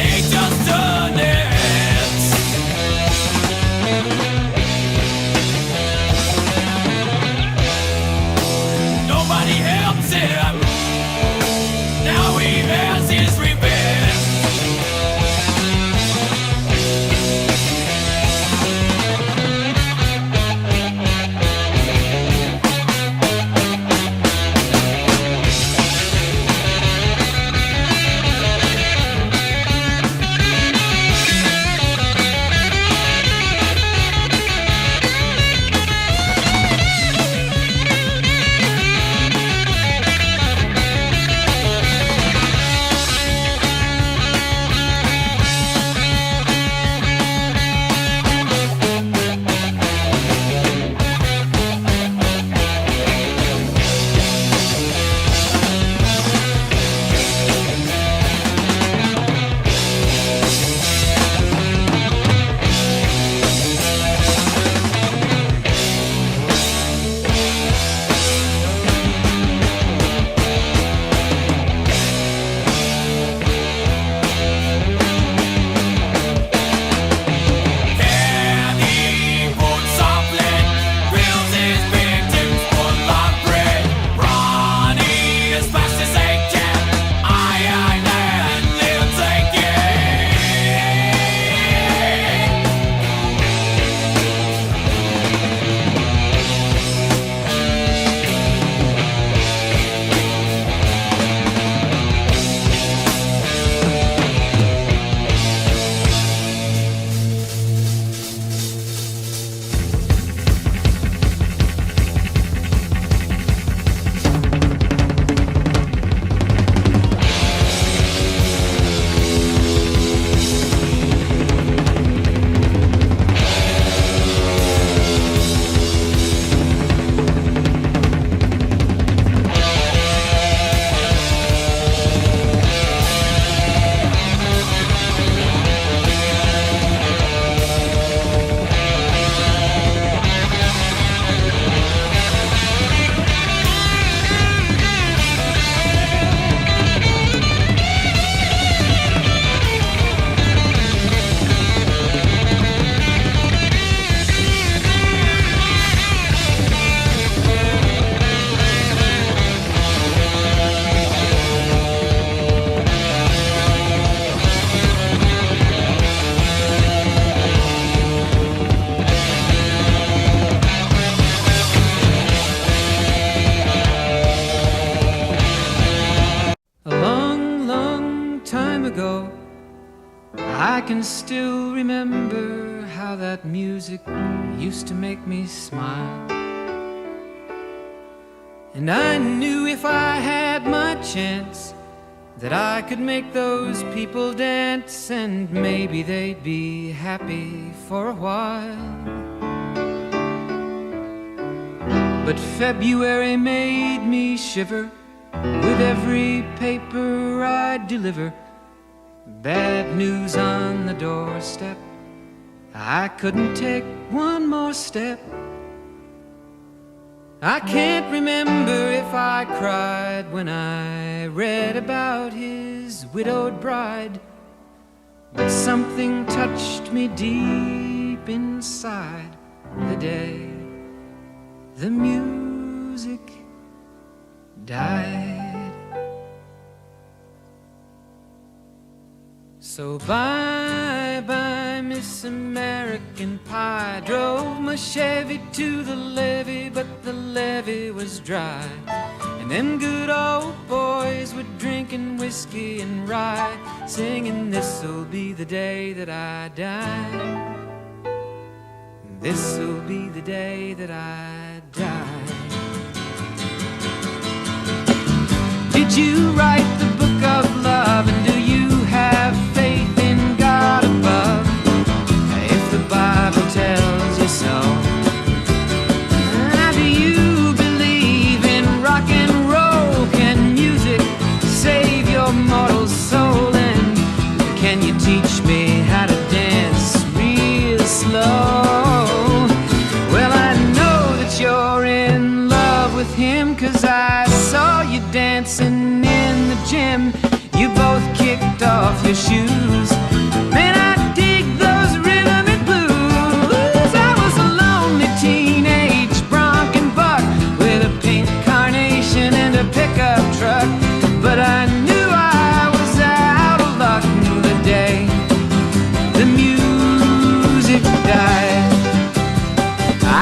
they just turn their heads. Nobody helps him. Now he has his revenge. I can still remember how that music used to make me smile. And I knew if I had my chance that I could make those people dance, and maybe they'd be happy for a while. But February made me shiver with every paper I'd deliver. Bad news on the doorstep, I couldn't take one more step. I can't remember if I cried when I read about his widowed bride, but something touched me deep inside the day the music died. So bye-bye, Miss American Pie. Drove my Chevy to the levee, but the levee was dry. And them good old boys were drinking whiskey and rye, singing, this'll be the day that I die. This'll be the day that I die. Did you write the book of love, and do you have faith in God above? If the Bible tells you so, do you believe in rock and roll? Can music save your mortal soul? And can you teach me how to dance real slow? Well, I know that you're in love with him, 'cause I saw you dancing in the gym. you both kicked off your shoes. Man, I dig those rhythm and blues. I was a lonely teenage bronc and buck with a pink carnation and a pickup truck, but I knew I was out of luck the day the music died.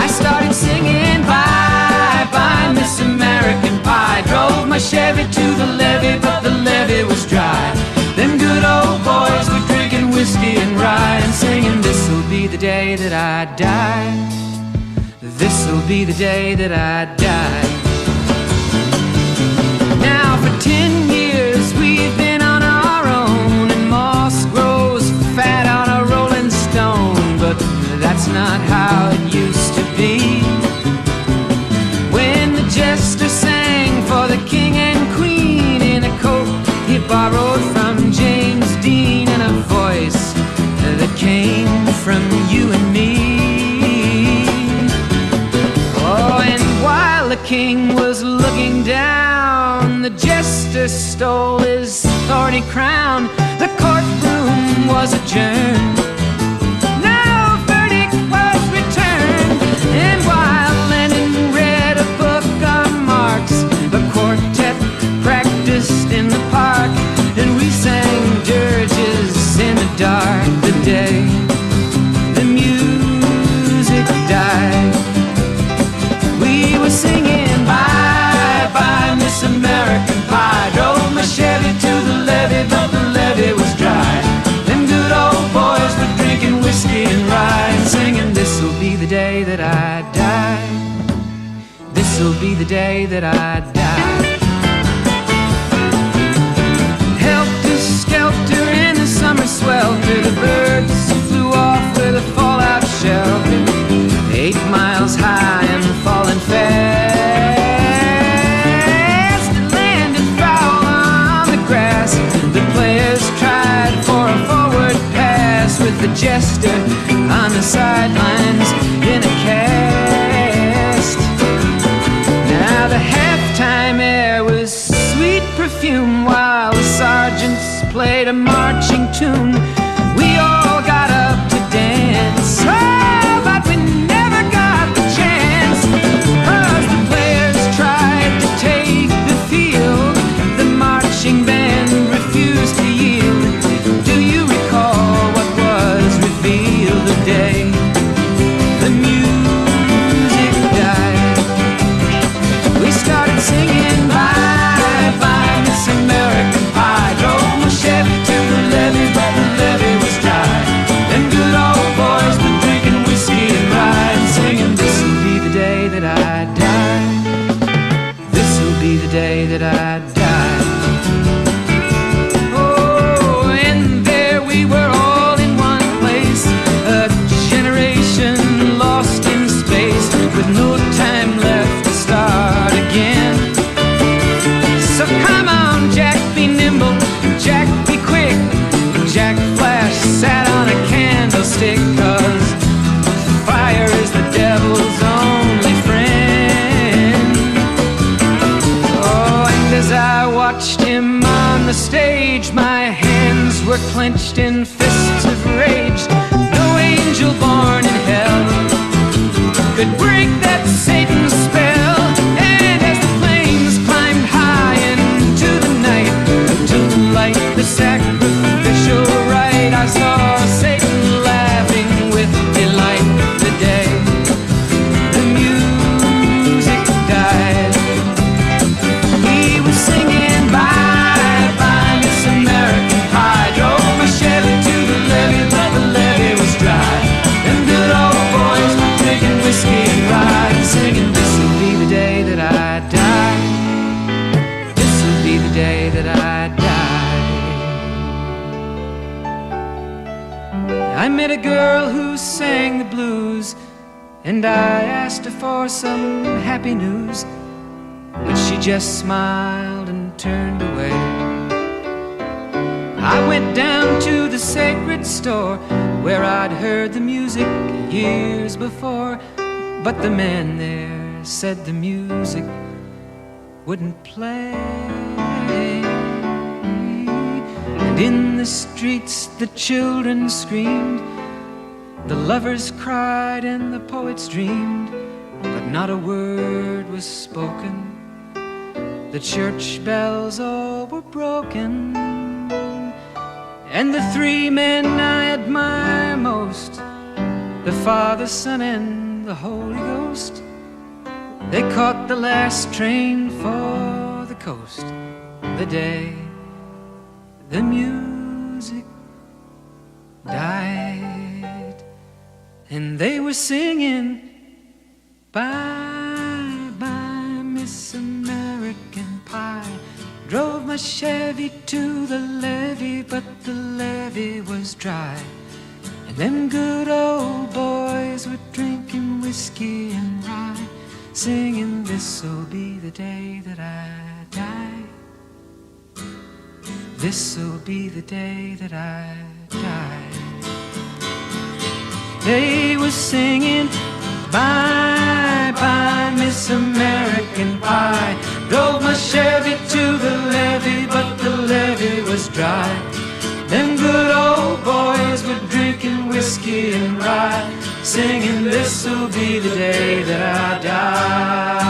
I started singing bye bye Miss American Pie. Drove my Chevy to the levee, but the levee was dry. Them good old boys were drinking whiskey and rye and singing, this'll be the day that I die. This'll be the day that I die. Now for 10 years we've been on our own, and moss grows fat on a rolling stone, but that's not how it used to be. When the jester sang for the king and queen in a coat he borrowed from James Dean, and a voice that came from you and me. Oh, and while the king was looking down, the jester stole his thorny crown. The courtroom was adjourned. No verdict was returned. And while Lenin read a book on Marx, the quartet practiced in the park, and we sang dirges in the dark the day the music died. We were singing bye bye Miss American Pie. Drove my Chevy to the levee, but the levee was dry. Them good old boys were drinking whiskey and rye and singing, this'll be the day that I die. This'll be the day that I die. Helter skelter in the summer swelter, the birds flew off with a fallout shelter, 8 miles high and falling fast. It landed foul on the grass. The players tried for a forward pass, with the jester on the sidelines in a cast. Now the halftime air was sweet perfume while the sergeants played a marching tune. We all got up to dance, oh, but we never got the chance, 'cause the players tried to take the field. The marching band refused to yield. Do you recall what was revealed the day the music died? We started singing bye bye Miss American Pie. Drove my Chevy to the levee, but the levee was dry. Them good old boys were drinking whiskey and rye and singing, this'll be the day that I die. This'll be the day that I die. Oh, and there we were all in one place, a generation lost in space, with no time left to start again. So come on, Jack, be nimble, Jack, be quick. Jack Flash sat on a candlestick, 'cause fire is the devil's only friend. Oh, and as I watched him on the stage, my hands were clenched in fists of rage. No angel born in hell could break that Satan's spell. And as the flames climbed high into the night, to light the sacrificial rite, I saw Satan laughing with delight the day the music died. He was singing bye bye Miss American Pie. Drove my Chevy to the levee, but the levee was dry. Them good old boys were drinking whiskey and rye and singing, this'll be the day that I die. This'll be the day that I die. I met a girl who sang the blues, and I asked her for some happy news, but she just smiled and turned away. I went down to the sacred store where I'd heard the music years before, but the man there said the music wouldn't play. And in the streets the children screamed, the lovers cried and the poets dreamed, but not a word was spoken. The church bells all were broken. And the three men I admire most, the Father, Son, and the Holy Ghost, they caught the last train for the coast the day the music died. And they were singing, bye, bye, Miss American Pie. Drove my Chevy to the levee, but the levee was dry. And them good old boys were drinking whiskey and rye, singing, this'll be the day that I die. This'll be the day that I die. They were singing, bye, bye, Miss American Pie. Drove my Chevy to the levee, but the levee was dry. Them good old boys were drinking whiskey and rye, singing, this'll be the day that I die.